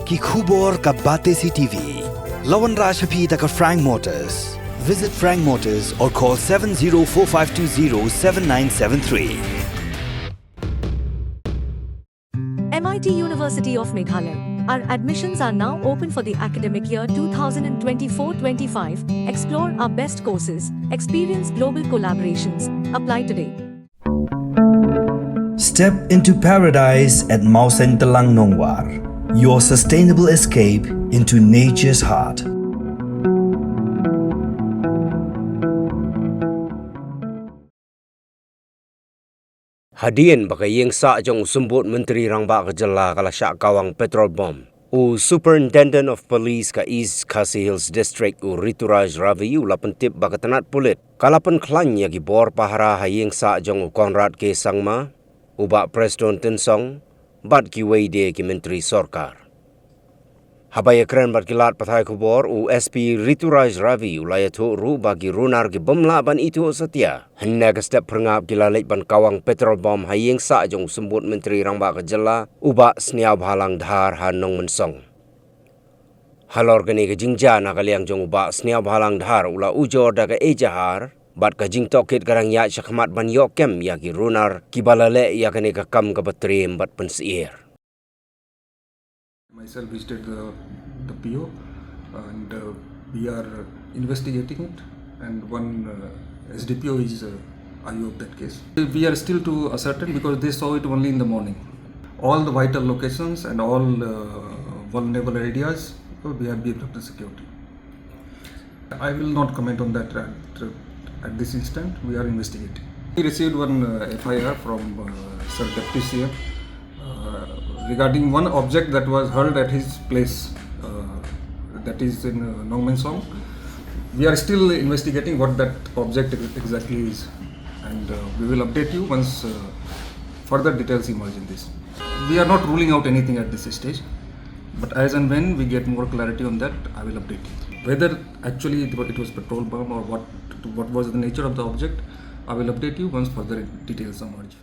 कि खूबोर का बातें सी टीवी लवन राशपी तक Frank Motors. Visit Frank Motors or call 7045207973. MIT University of Meghalaya. Our admissions are now open for the academic year 2024-25. Explore our best courses, experience global collaborations. Apply today. Step into paradise at Mausen Telang Nongwar, your sustainable escape into nature's heart. Hadian baka Ïing sa jong sumbut Menteri Rangba Kajala kala Shah Kawang Petrol Bomb. U Superintendent of Police ka East Khasi Hills District u Rituraj Ravi u lapentip baka tanat Pulit. Kala Pynkhlaiñ yagi bor Pahara ha Ïing sa jong u Konrad ke sangma u ba Preston Tinsong bat ki weide ki Menteri Sorkar. Habaya keren bat kilat pathai kubor u SP Rituraj Ravi u layatu ru bagi runar ki bomla ban itu setia. Henna ka step perngap gilalek ban Kawang Petrol Bomb ha Ïing sa jong sembut Menteri Rangba Kajala u ba sniaw halang dhar ha nong mensong. Halor gani ka jingja na kaliang jong u ba sniaw halang dhar ula ujor da ka ejahar bat ka jing tokit karang ya syakmat ban yokem ya ki runar ki balale ya kani ka kam ka batrim bat pensier. Myself visited the PO and we are investigating it, and one SDPO is IO of that case. We are still to ascertain because they saw it only in the morning. All the vital locations and all vulnerable areas we have beefed up the security. I will not comment on that at this instant. We are investigating. We received one FIR from Sir Deputy CM regarding one object that was hurled at his place, that is in Nongmensong. We are still investigating what that object exactly is, and we will update you once further details emerge in this. We are not ruling out anything at this stage, but as and when we get more clarity on that, I will update you. Whether actually it was petrol bomb or what was the nature of the object, I will update you once further details emerge.